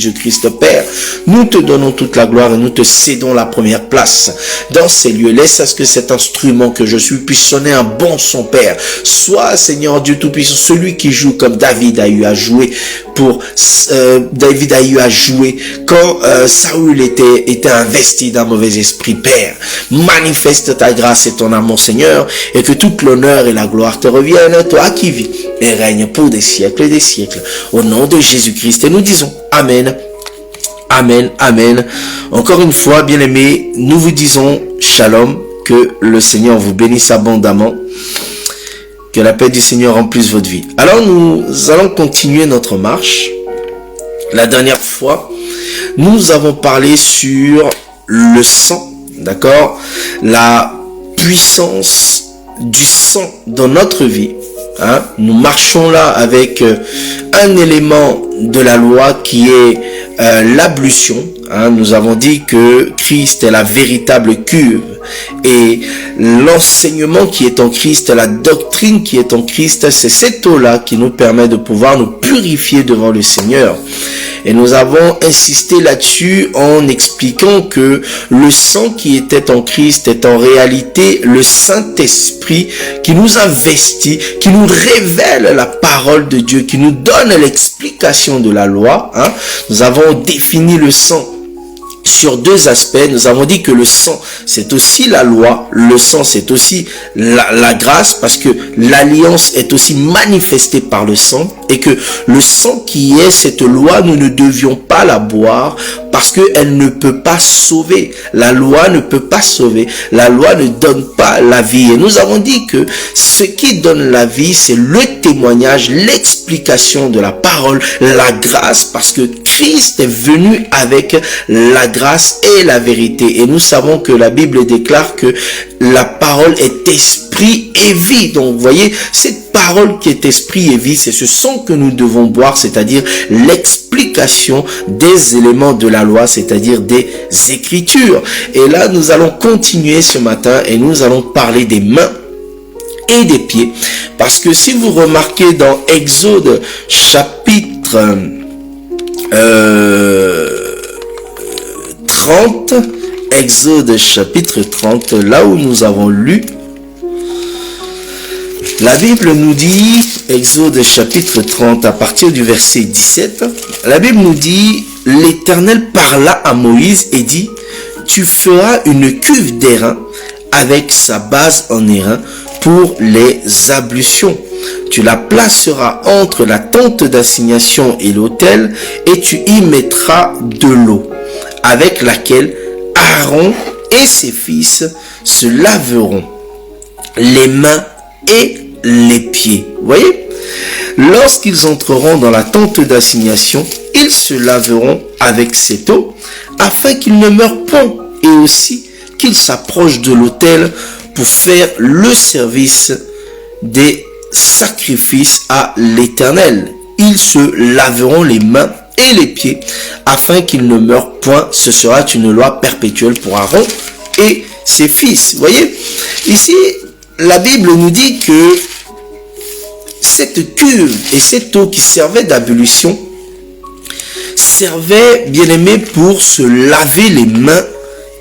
Jésus-Christ, Père, nous te donnons toute la gloire et nous te cédons la première place dans ces lieux. Laisse à ce que cet instrument que je suis puisse sonner un bon son, Père. Sois, Seigneur Dieu Tout-Puissant, celui qui joue comme David a eu à jouer quand Saül était investi d'un mauvais esprit. Père, manifeste ta grâce et ton amour, Seigneur, et que toute l'honneur et la gloire te reviennent, toi qui vis et règne pour des siècles et des siècles. Au nom de Jésus-Christ, et nous disons Amen. Amen, amen. Encore une fois, bien-aimés, nous vous disons Shalom, que le Seigneur vous bénisse abondamment, que la paix du Seigneur remplisse votre vie. Alors, nous allons continuer notre marche. La dernière fois, nous avons parlé sur le sang, d'accord? La puissance du sang dans notre vie. Hein? Nous marchons là avec un élément de la loi qui est l'ablution. Hein? Nous avons dit que Christ est la véritable cuve et l'enseignement qui est en Christ, la doctrine qui est en Christ, c'est cette eau-là qui nous permet de pouvoir nous purifier devant le Seigneur. Et nous avons insisté là-dessus en expliquant que le sang qui était en Christ est en réalité le Saint-Esprit qui nous investit, qui nous révèle la parole de Dieu, qui nous donne l'explication de la loi. Hein. Nous avons défini le sang sur deux aspects. Nous avons dit que le sang, c'est aussi la loi. Le sang, c'est aussi la grâce, parce que l'alliance est aussi manifestée par le sang. Et que le sang qui est cette loi, nous ne devions pas la boire parce qu'elle ne peut pas sauver. La loi ne peut pas sauver. La loi ne donne pas la vie. Et nous avons dit que ce qui donne la vie, c'est le témoignage, l'explication de la parole, la grâce, parce que Christ est venu avec la grâce et la vérité. Et nous savons que la Bible déclare que la parole est esprit et vie. Donc, vous voyez, cette parole qui est esprit et vie, c'est ce sang que nous devons boire, c'est-à-dire l'explication des éléments de la loi, c'est-à-dire des Écritures. Et là, nous allons continuer ce matin et nous allons parler des mains et des pieds. Parce que si vous remarquez dans Exode chapitre 30, Exode chapitre 30, là où nous avons lu, la Bible nous dit, Exode chapitre 30, à partir du verset 17, la Bible nous dit, l'Éternel parla à Moïse et dit, tu feras une cuve d'airain avec sa base en airain pour les ablutions. Tu la placeras entre la tente d'assignation et l'autel et tu y mettras de l'eau avec laquelle Aaron et ses fils se laveront les mains et les pieds. Vous voyez? Lorsqu'ils entreront dans la tente d'assignation, ils se laveront avec cette eau afin qu'ils ne meurent point et aussi qu'ils s'approchent de l'autel pour faire le service des sacrifices à l'Éternel. Ils se laveront les mains et les pieds afin qu'ils ne meurent point. Ce sera une loi perpétuelle pour Aaron et ses fils. Vous voyez, ici la Bible nous dit que cette cuve et cette eau qui servait d'ablution servait, bien aimé, pour se laver les mains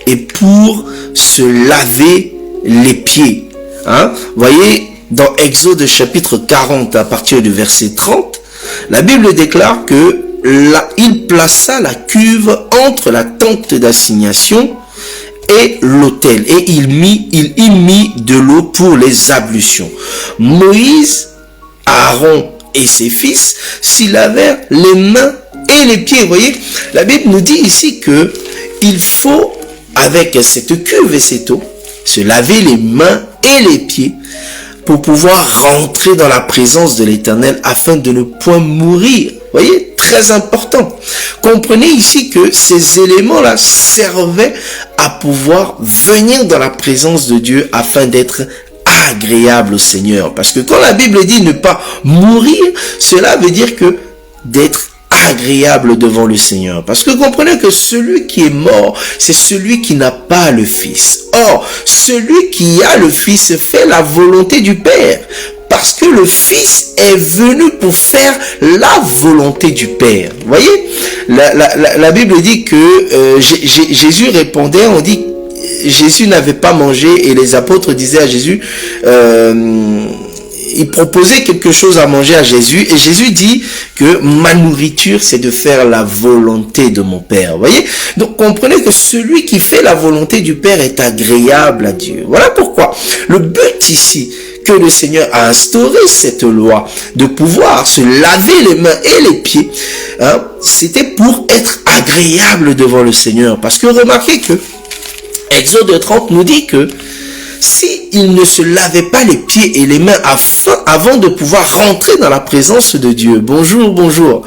et pour se laver les pieds. Hein? Vous voyez, dans Exode chapitre 40 à partir du verset 30, la Bible déclare que il plaça la cuve entre la tente d'assignation et l'autel, et il y mit de l'eau pour les ablutions. Moïse, Aaron et ses fils s'y lavèrent les mains et les pieds. Vous voyez, la Bible nous dit ici que il faut, avec cette cuve et cette eau, se laver les mains et les pieds pour pouvoir rentrer dans la présence de l'Éternel afin de ne point mourir. Vous voyez, très important. Comprenez ici que ces éléments-là servaient à pouvoir venir dans la présence de Dieu afin d'être agréable au Seigneur. Parce que quand la Bible dit ne pas mourir, cela veut dire que d'être agréable devant le Seigneur. Parce que comprenez que celui qui est mort, c'est celui qui n'a pas le Fils. Or, celui qui a le Fils fait la volonté du Père. parce que le Fils est venu pour faire la volonté du Père. Vous voyez, la Bible dit que Jésus répondait, on dit, Jésus n'avait pas mangé et les apôtres disaient à Jésus, ils proposaient quelque chose à manger à Jésus et Jésus dit que ma nourriture c'est de faire la volonté de mon Père. Vous voyez, donc comprenez que celui qui fait la volonté du Père est agréable à Dieu. Voilà pourquoi le but ici que le Seigneur a instauré cette loi de pouvoir se laver les mains et les pieds, hein, c'était pour être agréable devant le Seigneur. Parce que remarquez que Exode 30 nous dit que si il ne se lavait pas les pieds et les mains avant de pouvoir rentrer dans la présence de Dieu, bonjour,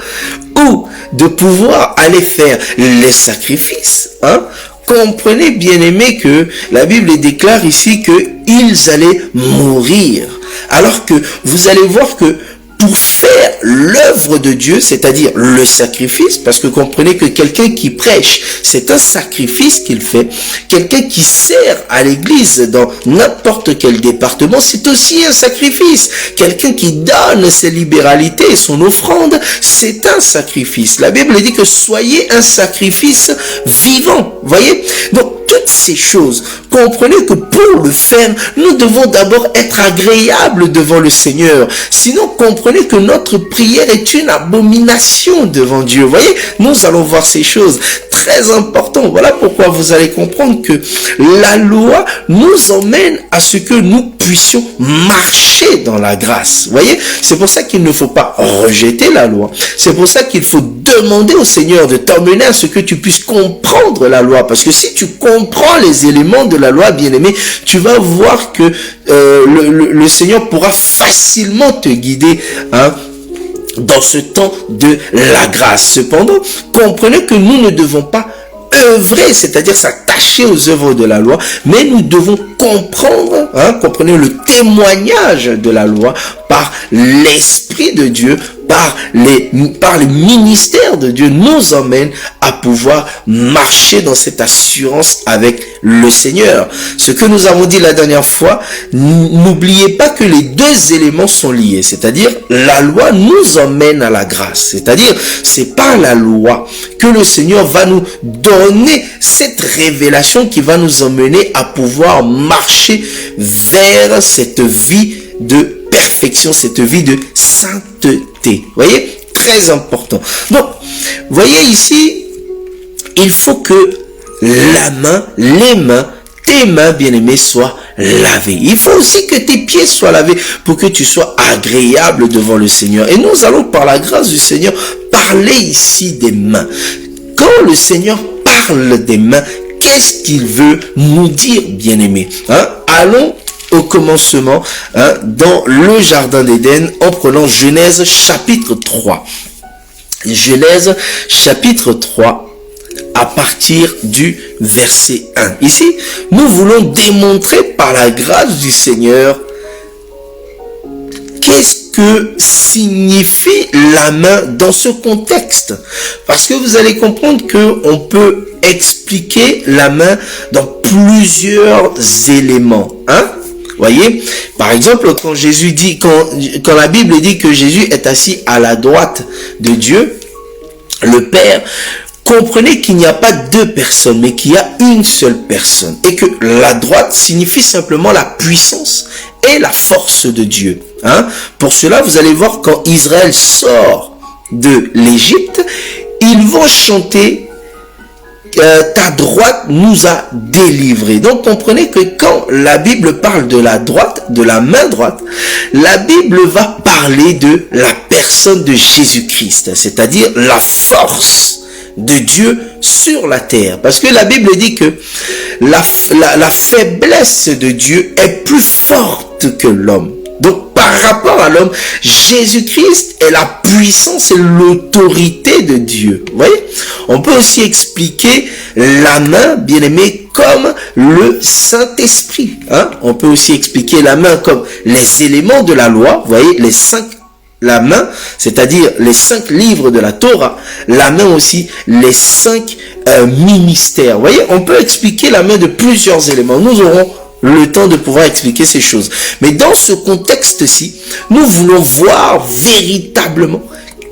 ou de pouvoir aller faire les sacrifices, hein, comprenez bien aimé que la Bible déclare ici qu'ils allaient mourir. Alors que vous allez voir que pour faire l'œuvre de Dieu, c'est-à-dire le sacrifice, parce que comprenez que quelqu'un qui prêche, c'est un sacrifice qu'il fait. Quelqu'un qui sert à l'église dans n'importe quel département, c'est aussi un sacrifice. Quelqu'un qui donne ses libéralités et son offrande, c'est un sacrifice. La Bible dit que soyez un sacrifice vivant. Voyez? Donc, toutes ces choses, comprenez que pour le faire, nous devons d'abord être agréables devant le Seigneur. Sinon, comprenez que notre prière est une abomination devant Dieu. Vous voyez, nous allons voir ces choses très importantes. Voilà pourquoi vous allez comprendre que la loi nous emmène à ce que nous puissions marcher dans la grâce. Vous voyez, c'est pour ça qu'il ne faut pas rejeter la loi. C'est pour ça qu'il faut demander au Seigneur de t'emmener à ce que tu puisses comprendre la loi. Parce que si tu comprends les éléments de la loi, bien-aimé, tu vas voir que le Seigneur pourra facilement te guider, hein, dans ce temps de la grâce. Cependant, comprenez que nous ne devons pas œuvrer, c'est-à-dire s'attacher aux œuvres de la loi, mais nous devons comprendre, hein, comprenez le témoignage de la loi par l'Esprit de Dieu, par le ministère de Dieu nous emmène à pouvoir marcher dans cette assurance avec le Seigneur. Ce que nous avons dit la dernière fois, n'oubliez pas que les deux éléments sont liés, c'est-à-dire la loi nous emmène à la grâce, c'est-à-dire c'est par la loi que le Seigneur va nous donner cette révélation qui va nous emmener à pouvoir marcher vers cette vie de perfection, cette vie de sainteté. Voyez, très important. Donc, voyez ici, il faut que les mains, tes mains bien-aimées soient lavées. Il faut aussi que tes pieds soient lavés pour que tu sois agréable devant le Seigneur. Et nous allons, par la grâce du Seigneur, parler ici des mains. Quand le Seigneur parle des mains, qu'est-ce qu'il veut nous dire, bien-aimés, hein? Allons au commencement, hein, dans le jardin d'Éden, en prenant Genèse chapitre 3. Genèse chapitre 3, à partir du verset 1. Ici, nous voulons démontrer par la grâce du Seigneur qu'est-ce que signifie la main dans ce contexte. Parce que vous allez comprendre qu'on peut expliquer la main dans plusieurs éléments, hein. Voyez, par exemple, quand Jésus dit, quand la Bible dit que Jésus est assis à la droite de Dieu, le Père, comprenez qu'il n'y a pas deux personnes, mais qu'il y a une seule personne. Et que la droite signifie simplement la puissance et la force de Dieu. Hein? Pour cela, vous allez voir quand Israël sort de l'Égypte, ils vont chanter ta droite nous a délivrés. Donc comprenez que quand la Bible parle de la droite, de la main droite, la Bible va parler de la personne de Jésus-Christ, c'est-à-dire la force de Dieu sur la terre. Parce que la Bible dit que la faiblesse de Dieu est plus forte que l'homme. Donc, par rapport à l'homme, Jésus-Christ est la puissance et l'autorité de Dieu. Vous voyez? On peut aussi expliquer la main, bien-aimé, comme le Saint-Esprit. Hein? On peut aussi expliquer la main comme les éléments de la loi. Vous voyez, la main, c'est-à-dire les 5 livres de la Torah. La main aussi, les 5 ministères. Vous voyez, on peut expliquer la main de plusieurs éléments. Nous aurons le temps de pouvoir expliquer ces choses. Mais dans ce contexte-ci, nous voulons voir véritablement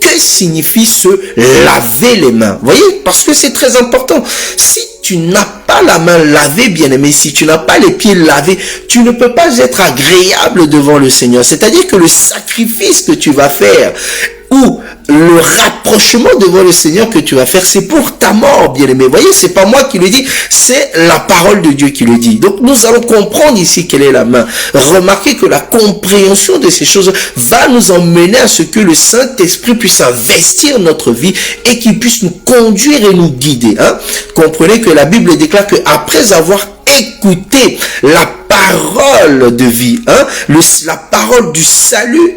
que signifie se laver les mains. Vous voyez, parce que c'est très important. Si tu n'as pas la main lavée, bien-aimé, si tu n'as pas les pieds lavés, tu ne peux pas être agréable devant le Seigneur. C'est-à-dire que le sacrifice que tu vas faire ou le rapprochement devant le Seigneur que tu vas faire, c'est pour ta mort, bien-aimé. Vous voyez, c'est pas moi qui le dis, c'est la parole de Dieu qui le dit. Donc, nous allons comprendre ici quelle est la main. Remarquez que la compréhension de ces choses va nous emmener à ce que le Saint-Esprit puisse investir notre vie et qu'il puisse nous conduire et nous guider. Comprenez que la Bible déclare que après avoir écouté la parole de vie, la parole du salut,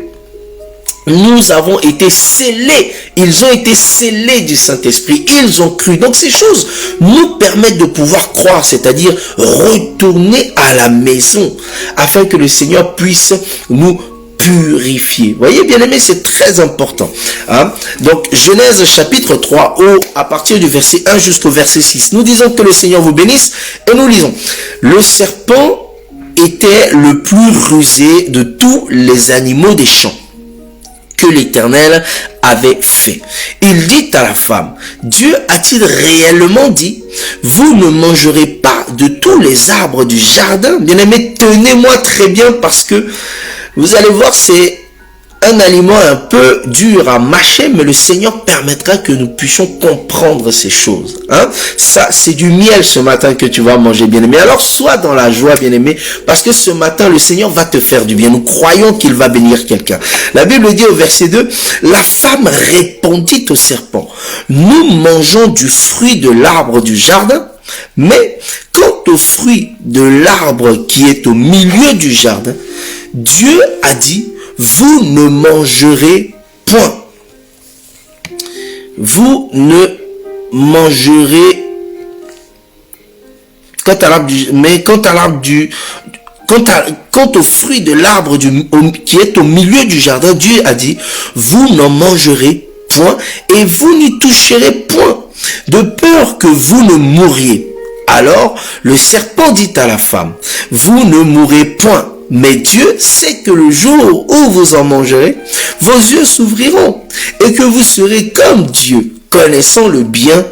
nous avons été scellés, ils ont été scellés du Saint-Esprit, ils ont cru. Donc ces choses nous permettent de pouvoir croire, c'est-à-dire retourner à la maison, afin que le Seigneur puisse nous purifier. Vous voyez, bien aimé, c'est très important. Donc Genèse chapitre 3, à partir du verset 1 jusqu'au verset 6, nous disons que le Seigneur vous bénisse, et nous lisons: le serpent était le plus rusé de tous les animaux des champs que l'Éternel avait fait. Il dit à la femme: Dieu a-t-il réellement dit, vous ne mangerez pas de tous les arbres du jardin? Bien aimé, tenez-moi très bien, parce que vous allez voir, c'est un aliment un peu dur à mâcher, mais le Seigneur permettra que nous puissions comprendre ces choses. Ça, c'est du miel ce matin que tu vas manger, bien-aimé. Alors, sois dans la joie, bien-aimé, parce que ce matin, le Seigneur va te faire du bien. Nous croyons qu'il va bénir quelqu'un. La Bible dit au verset 2, la femme répondit au serpent: nous mangeons du fruit de l'arbre du jardin, mais quant au fruit de l'arbre qui est au milieu du jardin, Dieu a dit, vous ne mangerez point. Vous ne mangerez quant au fruit de l'arbre qui est au milieu du jardin, Dieu a dit, vous n'en mangerez point et vous n'y toucherez point, de peur que vous ne mouriez. Alors le serpent dit à la femme, vous ne mourrez point. Mais Dieu sait que le jour où vous en mangerez, vos yeux s'ouvriront et que vous serez comme Dieu, connaissant le bien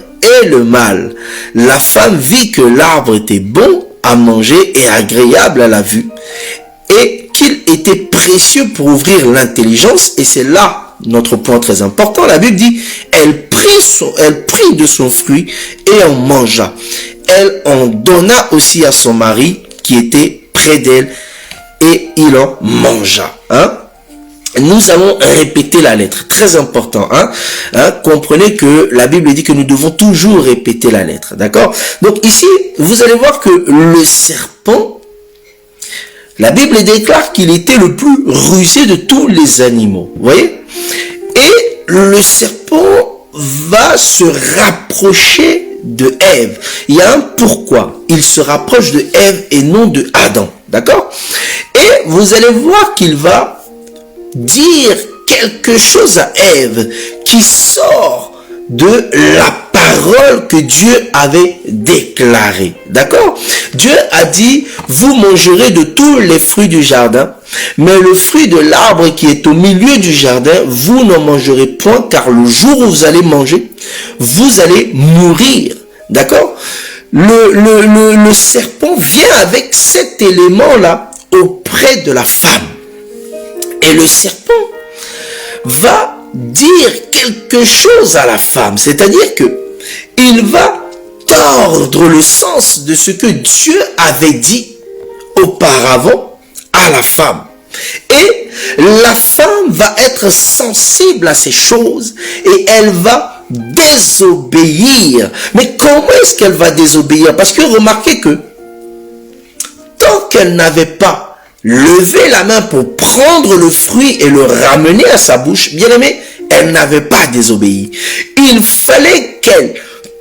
et le mal. La femme vit que l'arbre était bon à manger et agréable à la vue, et qu'il était précieux pour ouvrir l'intelligence. Et c'est là notre point très important. La Bible dit, elle prit de son fruit et en mangea. Elle en donna aussi à son mari qui était près d'elle, et il en mangea. Nous allons répéter la lettre, très important. Comprenez que la Bible dit que nous devons toujours répéter la lettre, d'accord? Donc ici, vous allez voir que le serpent, la Bible déclare qu'il était le plus rusé de tous les animaux, vous voyez? Et le serpent va se rapprocher de Ève. Il y a un pourquoi. Il se rapproche de Ève et non de Adam. D'accord? Et vous allez voir qu'il va dire quelque chose à Ève qui sort de la parole que Dieu avait déclarée. D'accord? Dieu a dit, vous mangerez de tous les fruits du jardin, mais le fruit de l'arbre qui est au milieu du jardin, vous n'en mangerez point, car le jour où vous allez manger, vous allez mourir. D'accord? Le serpent vient avec cet élément-là auprès de la femme. Et le serpent va dire quelque chose à la femme. C'est-à-dire que il va tordre le sens de ce que Dieu avait dit auparavant à la femme. Et la femme va être sensible à ces choses et elle va désobéir. Mais comment est-ce qu'elle va désobéir? Parce que remarquez que tant qu'elle n'avait pas levé la main pour prendre le fruit et le ramener à sa bouche, bien aimé, elle n'avait pas désobéi. Il fallait qu'elle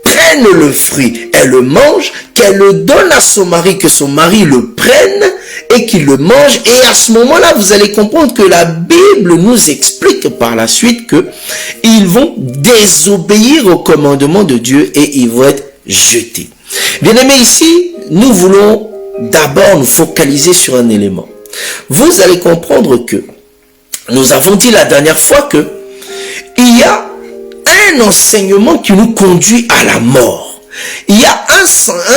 prenne le fruit, elle le mange, qu'elle le donne à son mari, que son mari le prenne et qu'il le mange. Et à ce moment-là, vous allez comprendre que la Bible nous explique par la suite que ils vont désobéir au commandement de Dieu et ils vont être jetés. Bien aimé, ici, nous voulons d'abord nous focaliser sur un élément. Vous allez comprendre que nous avons dit la dernière fois que il y a un enseignement qui nous conduit à la mort. Il y a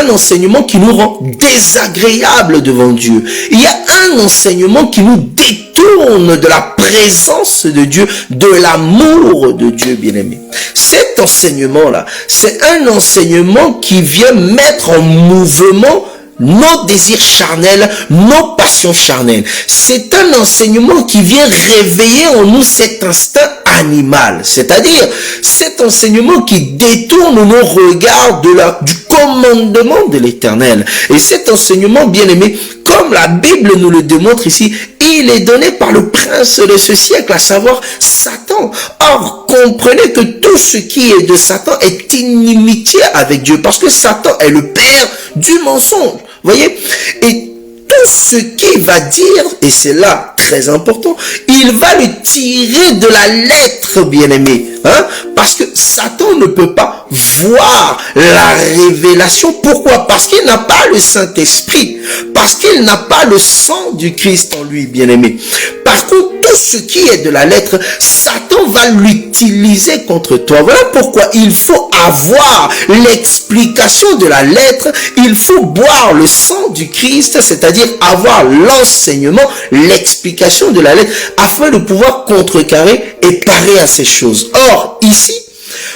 un enseignement qui nous rend désagréables devant Dieu. Il y a un enseignement qui nous détourne de la présence de Dieu, de l'amour de Dieu, bien-aimé. Cet enseignement-là, c'est un enseignement qui vient mettre en mouvement nos désirs charnels, nos passions charnelles. C'est un enseignement qui vient réveiller en nous cet instinct animal, c'est-à-dire cet enseignement qui détourne nos regards du commandement de l'Éternel. Et cet enseignement, bien-aimé, comme la Bible nous le démontre ici, il est donné par le prince de ce siècle, à savoir Satan. Or, comprenez que tout ce qui est de Satan est inimitié avec Dieu, parce que Satan est le père du mensonge. Voyez? Et tout ce qu'il va dire, et c'est là très important, il va le tirer de la lettre, bien-aimé. Hein? Parce que Satan ne peut pas voir la révélation. Pourquoi? Parce qu'il n'a pas le Saint-Esprit. Parce qu'il n'a pas le sang du Christ en lui, bien-aimé. Par contre, tout ce qui est de la lettre, Satan va l'utiliser contre toi. Voilà pourquoi il faut avoir l'explication de la lettre. Il faut boire le sang du Christ, c'est-à-dire avoir l'enseignement, l'explication de la lettre, afin de pouvoir contrecarrer et parer à ces choses. Or, ici,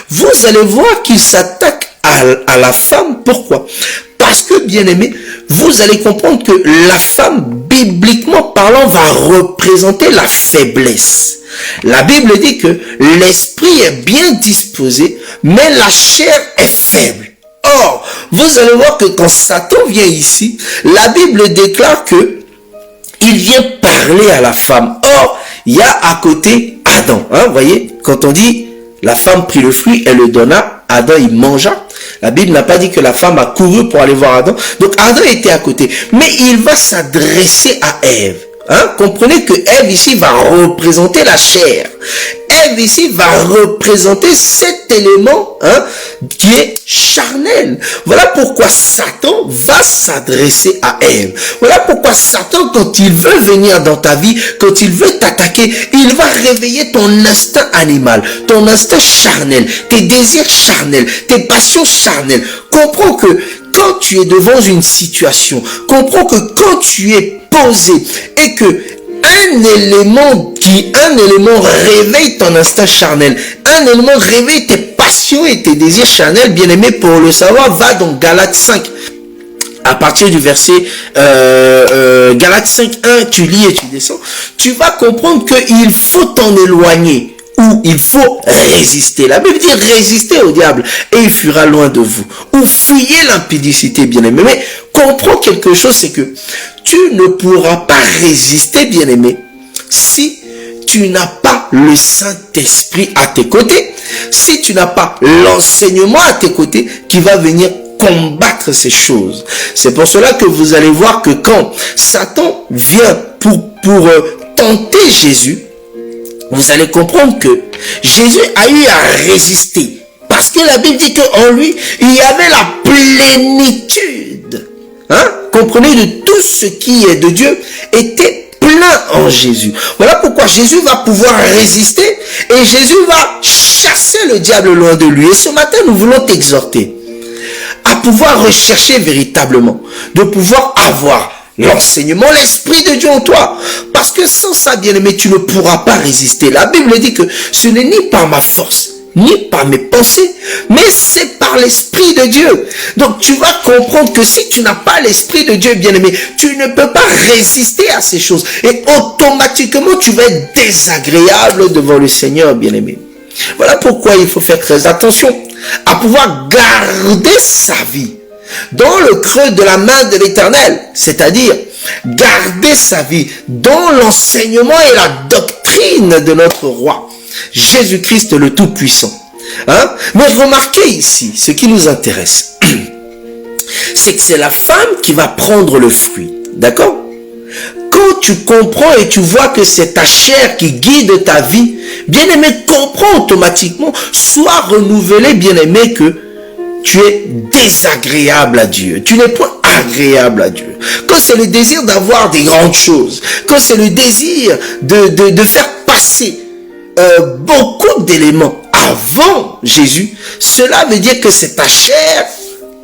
vous allez voir qu'il s'attaque à la femme. Pourquoi? Parce que, bien-aimé, vous allez comprendre que la femme, bibliquement parlant, va représenter la faiblesse. La Bible dit que l'esprit est bien disposé, mais la chair est faible. Or, vous allez voir que quand Satan vient ici, la Bible déclare que il vient parler à la femme. Or, il y a à côté Adam. Vous voyez, quand on dit la femme prit le fruit et le donna, Adam il mangea. La Bible n'a pas dit que la femme a couru pour aller voir Adam. Donc Adam était à côté. Mais il va s'adresser à Ève. Comprenez que Ève ici va représenter la chair. Ève ici va représenter cet élément qui est charnel. Voilà pourquoi Satan va s'adresser à Ève. Voilà pourquoi Satan, quand il veut venir dans ta vie, quand il veut t'attaquer, il va réveiller ton instinct animal, ton instinct charnel, tes désirs charnels, tes passions charnelles. Comprends que quand tu es devant une situation, comprends que quand tu es posé et que un élément réveille ton instinct charnel, un élément réveille tes passions et tes désirs charnels, bien aimé, pour le savoir, va dans Galates 5. À partir du verset Galates 5.1, tu lis et tu descends, tu vas comprendre qu'il faut t'en éloigner. Ou il faut résister. La Bible dit résister au diable et il fuira loin de vous. Ou fuyez l'impudicité, bien-aimé. Mais comprends quelque chose, c'est que tu ne pourras pas résister, bien-aimé, si tu n'as pas le Saint-Esprit à tes côtés, si tu n'as pas l'enseignement à tes côtés qui va venir combattre ces choses. C'est pour cela que vous allez voir que quand Satan vient pour tenter Jésus, vous allez comprendre que Jésus a eu à résister. Parce que la Bible dit qu'en lui, il y avait la plénitude. Comprenez, de tout ce qui est de Dieu était plein en Jésus. Voilà pourquoi Jésus va pouvoir résister et Jésus va chasser le diable loin de lui. Et ce matin, nous voulons t'exhorter à pouvoir rechercher véritablement, de pouvoir avoir l'enseignement, l'Esprit de Dieu en toi. Parce que sans ça, bien-aimé, tu ne pourras pas résister. La Bible dit que ce n'est ni par ma force, ni par mes pensées, mais c'est par l'Esprit de Dieu. Donc tu vas comprendre que si tu n'as pas l'Esprit de Dieu, bien-aimé, tu ne peux pas résister à ces choses. Et automatiquement, tu vas être désagréable devant le Seigneur, bien-aimé. Voilà pourquoi il faut faire très attention à pouvoir garder sa vie dans le creux de la main de l'Éternel, c'est-à-dire garder sa vie dans l'enseignement et la doctrine de notre roi, Jésus-Christ le Tout-Puissant. Mais remarquez ici, ce qui nous intéresse, c'est que c'est la femme qui va prendre le fruit, d'accord? Quand tu comprends et tu vois que c'est ta chair qui guide ta vie, bien-aimé, comprends automatiquement, sois renouvelé, bien-aimé, que tu es désagréable à Dieu. Tu n'es pas agréable à Dieu. quand c'est le désir d'avoir des grandes choses, quand c'est le désir de faire passer beaucoup d'éléments avant Jésus, cela veut dire que c'est ta chair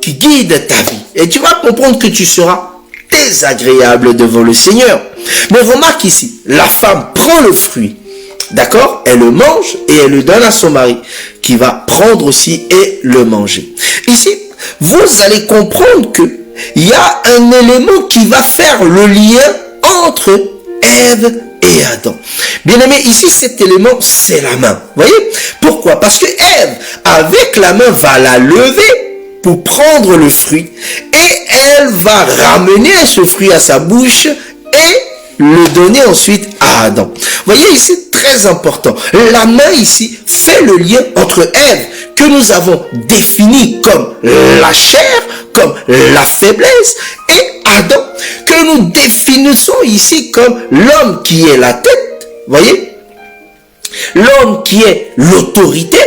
qui guide ta vie. Et tu vas comprendre que tu seras désagréable devant le Seigneur. Mais remarque ici, la femme prend le fruit, d'accord? Elle le mange et elle le donne à son mari, qui va prendre aussi et le manger. Ici, vous allez comprendre que il y a un élément qui va faire le lien entre Ève et Adam. Bien aimé, ici cet élément, c'est la main. Voyez? Pourquoi? Parce que Ève, avec la main, va la lever pour prendre le fruit et elle va ramener ce fruit à sa bouche et le donner ensuite à Adam. Voyez ici, très important. La main ici fait le lien entre Ève, que nous avons définie comme la chair, comme la faiblesse, et Adam, que nous définissons ici comme l'homme qui est la tête. Voyez? L'homme qui est l'autorité.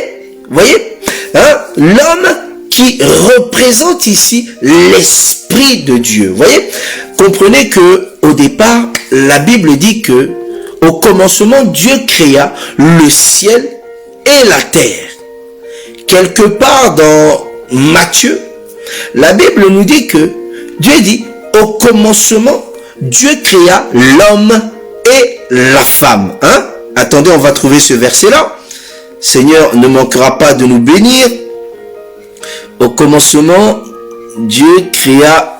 Voyez? Hein? L'homme qui représente ici l'Esprit de Dieu. Voyez? Comprenez que au départ, la Bible dit que au commencement, Dieu créa le ciel et la terre. Quelque part dans Matthieu, la Bible nous dit que Dieu dit au commencement, Dieu créa l'homme et la femme. Hein? Attendez, on va trouver ce verset-là. Seigneur ne manquera pas de nous bénir. Au commencement, Dieu créa...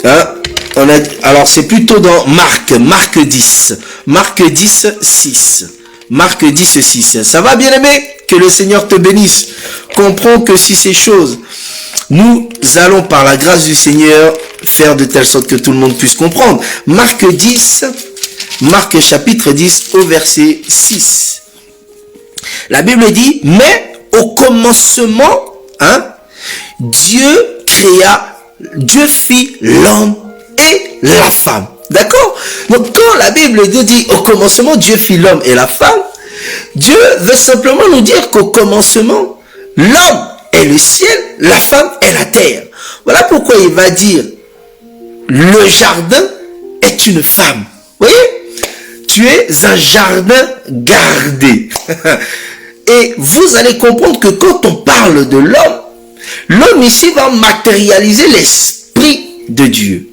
Hein? Alors c'est plutôt dans Marc 10. Marc 10, 6. Marc 10, 6. Ça va, bien aimé? Que le Seigneur te bénisse. Comprends que si ces choses, nous allons par la grâce du Seigneur faire de telle sorte que tout le monde puisse comprendre. Marc 10, Marc chapitre 10 au verset 6. La Bible dit, mais au commencement, hein, Dieu fit l'homme et la femme. D'accord? Donc quand la Bible nous dit au commencement Dieu fit l'homme et la femme, Dieu veut simplement nous dire qu'au commencement, l'homme est le ciel, la femme est la terre. Voilà pourquoi il va dire le jardin est une femme. Vous voyez? Tu es un jardin gardé. Et vous allez comprendre que quand on parle de l'homme, l'homme ici va matérialiser l'Esprit de Dieu.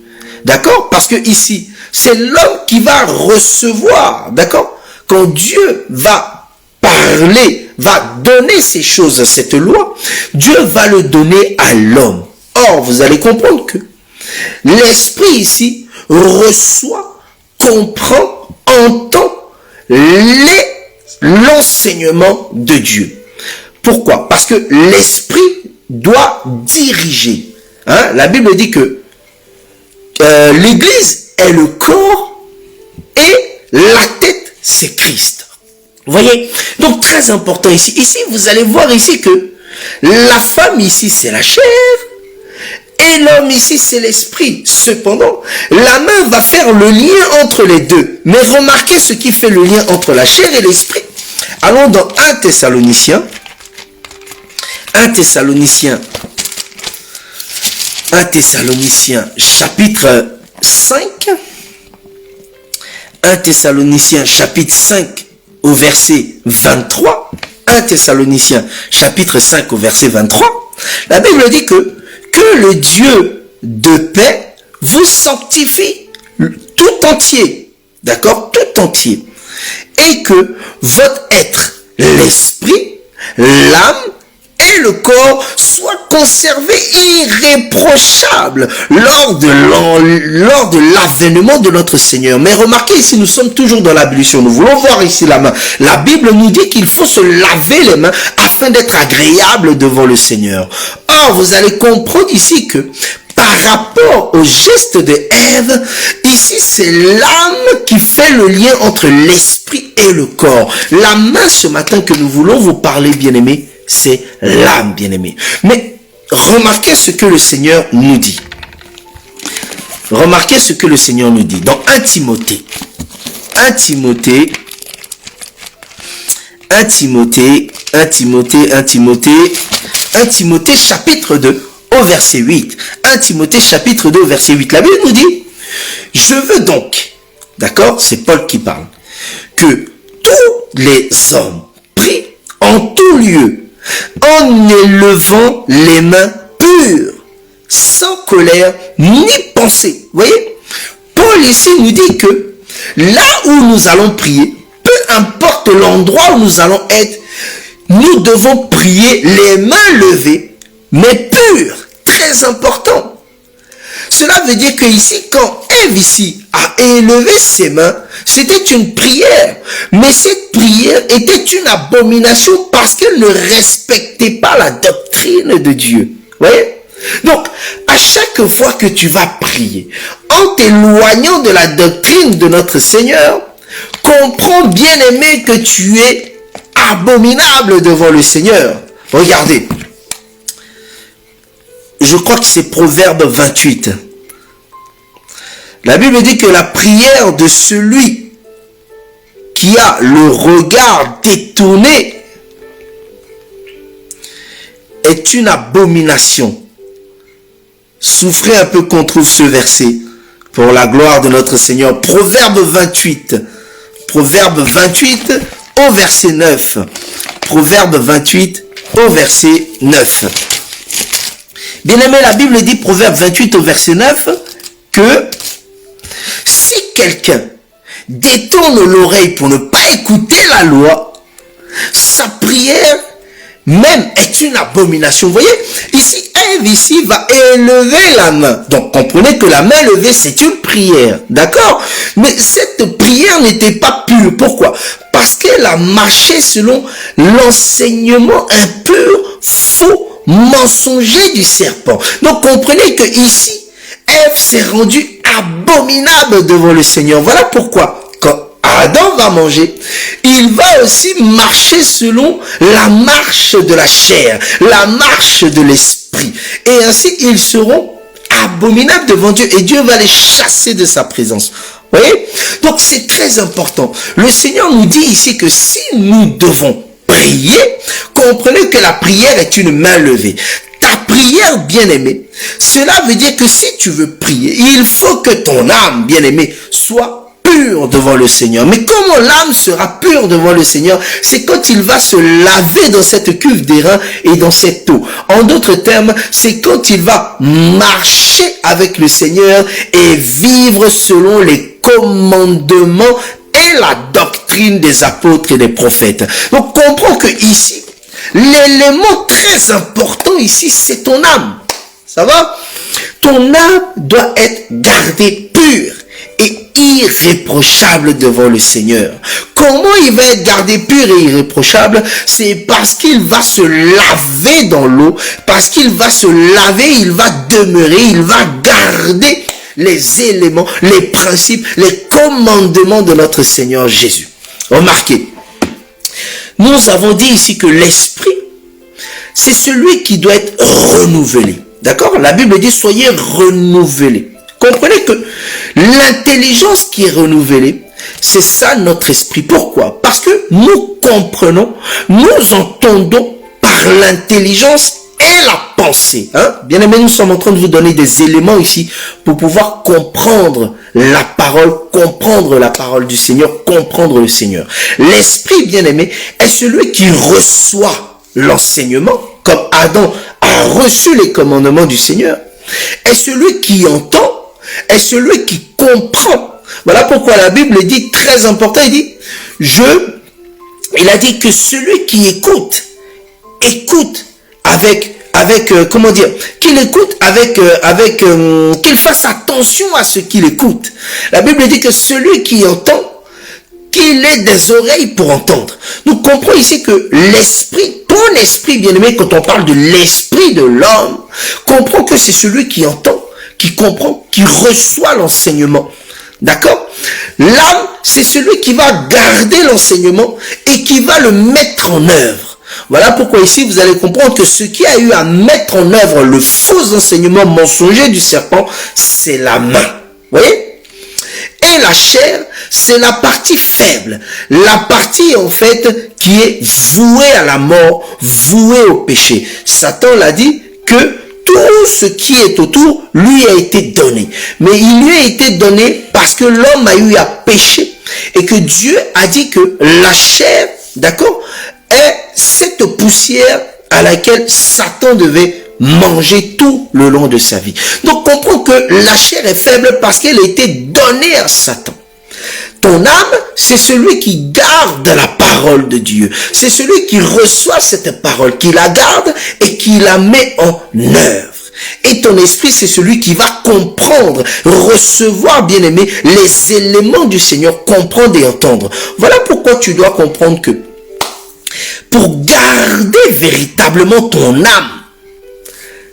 D'accord? Parce que ici, c'est l'homme qui va recevoir. D'accord? Quand Dieu va parler, va donner ces choses, cette loi, Dieu va le donner à l'homme. Or, vous allez comprendre que l'Esprit ici reçoit, comprend, entend l'enseignement de Dieu. Pourquoi? Parce que l'Esprit doit diriger. Hein? La Bible dit que l'Église est le corps et la tête, c'est Christ. Vous voyez? Donc, très important ici. Ici, vous allez voir ici que la femme ici, c'est la chair et l'homme ici, c'est l'esprit. Cependant, la main va faire le lien entre les deux. Mais remarquez ce qui fait le lien entre la chair et l'esprit. Allons dans 1 Thessaloniciens. 1 Thessaloniciens chapitre 5. 1 Thessaloniciens chapitre 5 au verset 23. 1 Thessaloniciens chapitre 5 au verset 23. La Bible dit que le Dieu de paix vous sanctifie tout entier. D'accord? Tout entier. Et que votre être, l'esprit, l'âme et le corps soient conservés irréprochables lors de l'avènement de notre Seigneur. Mais remarquez ici, nous sommes toujours dans l'ablution. Nous voulons voir ici la main. La Bible nous dit qu'il faut se laver les mains afin d'être agréable devant le Seigneur. Or, vous allez comprendre ici que par rapport au geste de Ève, ici c'est l'âme qui fait le lien entre l'esprit et le corps. La main ce matin que nous voulons vous parler, bien-aimés, c'est l'âme, bien-aimé. Mais remarquez ce que le Seigneur nous dit. Remarquez ce que le Seigneur nous dit. Dans 1 Timothée chapitre 2, au verset 8. 1 Timothée chapitre 2 au verset 8. La Bible nous dit, je veux donc, d'accord, c'est Paul qui parle, que tous les hommes prient en tout lieu, en élevant les mains pures, sans colère ni pensée. Vous voyez, Paul ici nous dit que là où nous allons prier, peu importe l'endroit où nous allons être, nous devons prier les mains levées, mais pures. Très important. Cela veut dire que ici, quand Ève ici a élevé ses mains, c'était une prière. Mais cette prière était une abomination parce qu'elle ne respectait pas la doctrine de Dieu. Vous voyez? Donc, à chaque fois que tu vas prier, en t'éloignant de la doctrine de notre Seigneur, comprends, bien-aimé, que tu es abominable devant le Seigneur. Regardez. Je crois que c'est Proverbe 28. La Bible dit que la prière de celui qui a le regard détourné est une abomination. Souffrez un peu qu'on trouve ce verset pour la gloire de notre Seigneur. Proverbe 28. Proverbe 28 au verset 9. Proverbe 28 au verset 9. Bien-aimé, la Bible dit, Proverbe 28 au verset 9, que si quelqu'un détourne l'oreille pour ne pas écouter la loi, sa prière même est une abomination. Vous voyez, ici, Ève ici va élever la main. Donc, comprenez que la main levée, c'est une prière. D'accord? Mais cette prière n'était pas pure. Pourquoi? Parce qu'elle a marché selon l'enseignement impur, faux, mensonger du serpent. Donc, comprenez que ici, Ève s'est rendue abominable devant le Seigneur. Voilà pourquoi, quand Adam va manger, il va aussi marcher selon la marche de la chair, la marche de l'esprit. Et ainsi, ils seront abominables devant Dieu et Dieu va les chasser de sa présence. Vous voyez? Donc, c'est très important. Le Seigneur nous dit ici que si nous devons prier, comprenez que la prière est une main levée. Ta prière, bien-aimée, cela veut dire que si tu veux prier, il faut que ton âme, bien-aimée, soit pure devant le Seigneur. Mais comment l'âme sera pure devant le Seigneur? C'est quand il va se laver dans cette cuve d'airain et dans cette eau. En d'autres termes, c'est quand il va marcher avec le Seigneur et vivre selon les commandements et la doctrine des apôtres et des prophètes. Donc, comprends que ici, l'élément très important ici, c'est ton âme. Ça va? Ton âme doit être gardée pure et irréprochable devant le Seigneur. Comment il va être gardé pur et irréprochable? C'est parce qu'il va se laver dans l'eau, parce qu'il va se laver, il va demeurer, il va garder les éléments, les principes, les commandements de notre Seigneur Jésus. Remarquez, nous avons dit ici que l'esprit, c'est celui qui doit être renouvelé. D'accord? La Bible dit, soyez renouvelés. Comprenez que l'intelligence qui est renouvelée, c'est ça notre esprit. Pourquoi? Parce que nous comprenons, nous entendons par l'intelligence et la pensée. Hein? Bien aimé, nous sommes en train de vous donner des éléments ici pour pouvoir comprendre la parole du Seigneur, comprendre le Seigneur. L'esprit, bien aimé, est celui qui reçoit l'enseignement, comme Adam a reçu les commandements du Seigneur, est celui qui entend, est celui qui comprend. Voilà pourquoi la Bible dit très important, il a dit que celui qui écoute qu'il écoute qu'il fasse attention à ce qu'il écoute. La Bible dit que celui qui entend, qu'il ait des oreilles pour entendre. Nous comprenons ici que l'esprit, ton esprit, bien-aimé, quand on parle de l'esprit de l'homme, comprend que c'est celui qui entend, qui comprend, qui reçoit l'enseignement. D'accord? L'âme, c'est celui qui va garder l'enseignement et qui va le mettre en œuvre. Voilà pourquoi ici, vous allez comprendre que ce qui a eu à mettre en œuvre le faux enseignement mensonger du serpent, c'est la main. Vous voyez? Et la chair, c'est la partie faible. La partie, en fait, qui est vouée à la mort, vouée au péché. Satan l'a dit que tout ce qui est autour lui a été donné. Mais il lui a été donné parce que l'homme a eu à pécher et que Dieu a dit que la chair, d'accord, est cette poussière à laquelle Satan devait manger tout le long de sa vie. Donc comprends que la chair est faible parce qu'elle a été donnée à Satan. Ton âme, c'est celui qui garde la parole de Dieu. C'est celui qui reçoit cette parole, qui la garde et qui la met en œuvre. Et ton esprit, c'est celui qui va comprendre, recevoir, bien-aimé, les éléments du Seigneur, comprendre et entendre. Voilà pourquoi tu dois comprendre que pour garder véritablement ton âme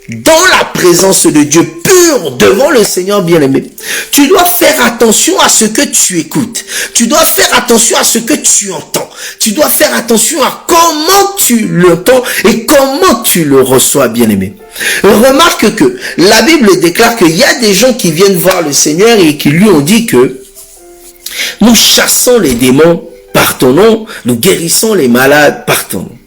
dans la présence de Dieu pur devant le Seigneur bien-aimé, tu dois faire attention à ce que tu écoutes. Tu dois faire attention à ce que tu entends. Tu dois faire attention à comment tu l'entends et comment tu le reçois bien-aimé. Remarque que la Bible déclare qu'il y a des gens qui viennent voir le Seigneur et qui lui ont dit que nous chassons les démons par ton nom, nous guérissons les malades par ton nom.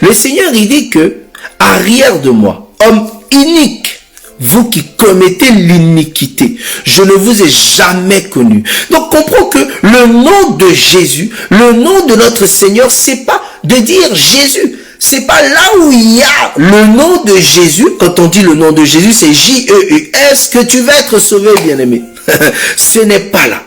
Le Seigneur il dit que arrière de moi, homme inique, vous qui commettez l'iniquité, je ne vous ai jamais connu. Donc comprends que le nom de Jésus, le nom de notre Seigneur, c'est pas de dire Jésus. C'est pas là où il y a le nom de Jésus. Quand on dit le nom de Jésus, c'est J-E-U-S, que tu vas être sauvé, bien-aimé. Ce n'est pas là.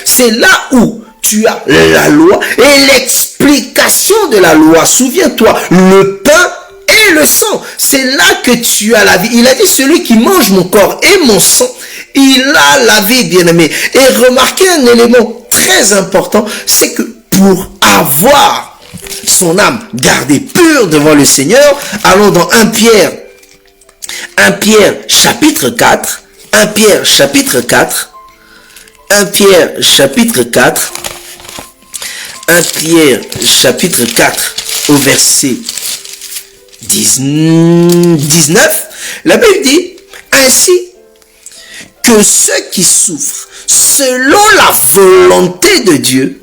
C'est là où tu as la loi et l'explication de la loi. Souviens-toi, le pain et le sang. C'est là que tu as la vie. Il a dit, celui qui mange mon corps et mon sang, il a la vie, bien-aimé. Et remarquez un élément très important, c'est que pour avoir son âme gardée pure devant le Seigneur, allons dans 1 Pierre chapitre 4, 1 Pierre chapitre 4, 1 Pierre chapitre 4, 1 Pierre chapitre 4 au verset 19, la Bible dit, ainsi que ceux qui souffrent selon la volonté de Dieu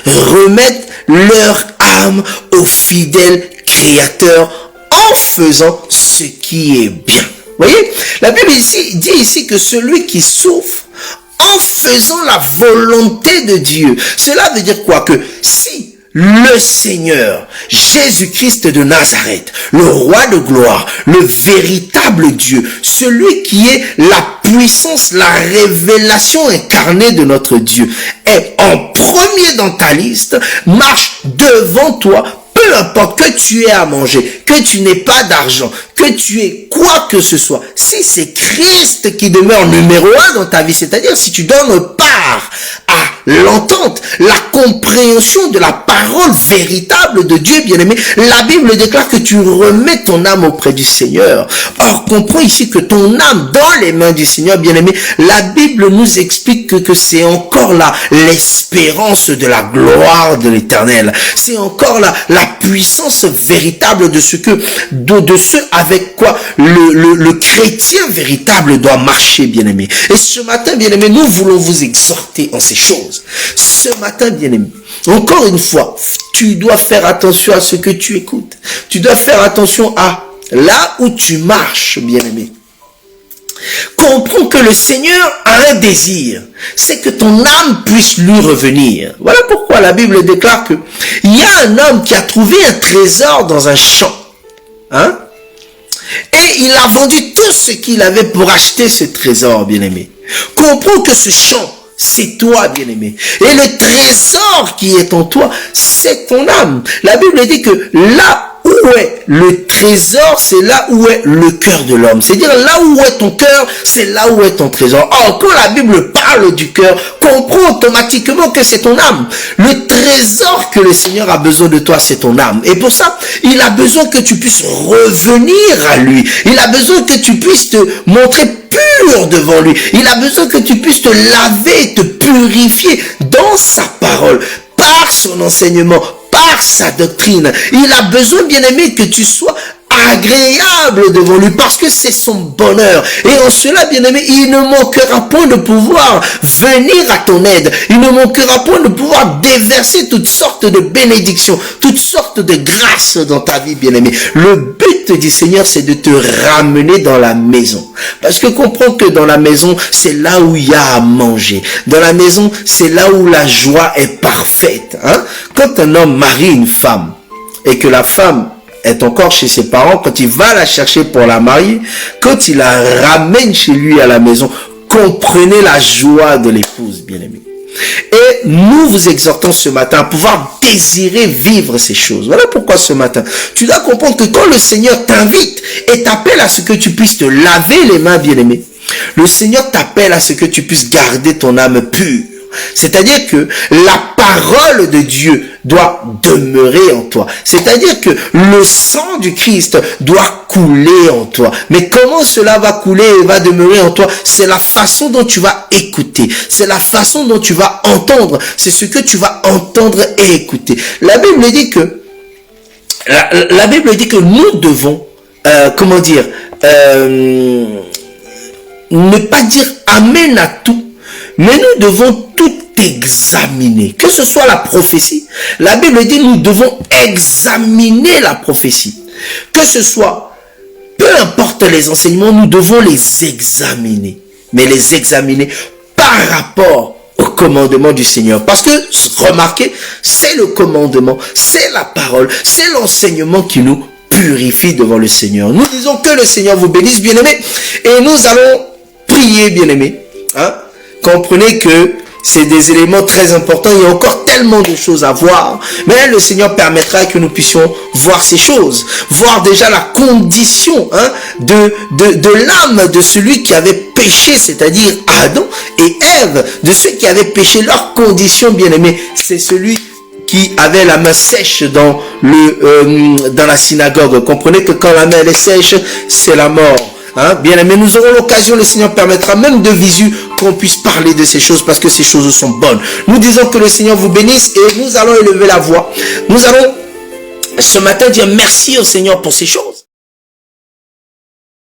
remettent leur âme au fidèle Créateur en faisant ce qui est bien. Voyez, la Bible dit ici que celui qui souffre en faisant la volonté de Dieu, cela veut dire quoi? Que si le Seigneur, Jésus-Christ de Nazareth, le roi de gloire, le véritable Dieu, celui qui est la puissance, la révélation incarnée de notre Dieu, est en premier dans ta liste, marche devant toi, peu importe que tu aies à manger, que tu n'aies pas d'argent, que tu aies quoi que ce soit, si c'est Christ qui demeure numéro 1 dans ta vie, c'est-à-dire si tu donnes part à l'entente, la compréhension de la parole véritable de Dieu bien-aimé, la Bible déclare que tu remets ton âme auprès du Seigneur. Or, comprends ici que ton âme dans les mains du Seigneur bien-aimé, la Bible nous explique que c'est encore là l'espérance de la gloire de l'Éternel. C'est encore là la puissance véritable de ce avec quoi le chrétien véritable doit marcher, bien-aimé. Et ce matin, bien-aimé, nous voulons vous exhorter en ces choses. Ce matin, bien-aimé, encore une fois, tu dois faire attention à ce que tu écoutes. Tu dois faire attention à là où tu marches, bien-aimé. Comprends que le Seigneur a un désir, c'est que ton âme puisse lui revenir. Voilà pourquoi la Bible déclare que il y a un homme qui a trouvé un trésor dans un champ. Hein? Et il a vendu tout ce qu'il avait pour acheter ce trésor, bien-aimé. Comprends que ce champ, c'est toi, bien-aimé. Et le trésor qui est en toi, c'est ton âme. La Bible dit que là où est le trésor, c'est là où est le cœur de l'homme. C'est-à-dire là où est ton cœur, c'est là où est ton trésor. Or, quand la Bible parle du cœur, comprends automatiquement que c'est ton âme. Le trésor que le Seigneur a besoin de toi, c'est ton âme. Et pour ça, il a besoin que tu puisses revenir à lui. Il a besoin que tu puisses te montrer pur devant lui. Il a besoin que tu puisses te laver, te purifier dans sa parole, par son enseignement, par sa doctrine. Il a besoin, bien-aimé, que tu sois agréable devant lui parce que c'est son bonheur. Et en cela, bien-aimé, il ne manquera point de pouvoir venir à ton aide. Il ne manquera point de pouvoir déverser toutes sortes de bénédictions, toutes sortes de grâces dans ta vie, bien-aimé. Le but du Seigneur, c'est de te ramener dans la maison. Parce que comprends que dans la maison, c'est là où il y a à manger. Dans la maison, c'est là où la joie est parfaite. Hein? Quand un homme marie une femme et que la femme est encore chez ses parents, quand il va la chercher pour la marier, quand il la ramène chez lui à la maison, comprenez la joie de l'épouse, bien-aimé. Et nous vous exhortons ce matin à pouvoir désirer vivre ces choses. Voilà pourquoi ce matin, tu dois comprendre que quand le Seigneur t'invite et t'appelle à ce que tu puisses te laver les mains, bien-aimé, le Seigneur t'appelle à ce que tu puisses garder ton âme pure. C'est-à-dire que la parole de Dieu doit demeurer en toi. C'est-à-dire que le sang du Christ doit couler en toi. Mais comment cela va couler et va demeurer en toi? C'est la façon dont tu vas écouter. C'est la façon dont tu vas entendre. C'est ce que tu vas entendre et écouter. La Bible dit que nous devons, ne pas dire amen à tout, mais nous devons tout examiner. Que ce soit la prophétie. La Bible dit nous devons examiner la prophétie. Que ce soit, peu importe les enseignements, nous devons les examiner. Mais les examiner par rapport au commandement du Seigneur. Parce que, remarquez, c'est le commandement, c'est la parole, c'est l'enseignement qui nous purifie devant le Seigneur. Nous disons que le Seigneur vous bénisse, bien-aimés, et nous allons prier, bien-aimés. Hein? Comprenez que c'est des éléments très importants. Il y a encore tellement de choses à voir. Mais le Seigneur permettra que nous puissions voir ces choses. Voir déjà la condition de l'âme de celui qui avait péché, c'est-à-dire Adam et Ève. De ceux qui avaient péché, leur condition, bien-aimé, c'est celui qui avait la main sèche dans la synagogue. Comprenez que quand la main elle est sèche, c'est la mort. Hein? Bien aimé, nous aurons l'occasion, le Seigneur permettra même de visu qu'on puisse parler de ces choses parce que ces choses sont bonnes. Nous disons que le Seigneur vous bénisse et nous allons élever la voix. Nous allons ce matin dire merci au Seigneur pour ces choses.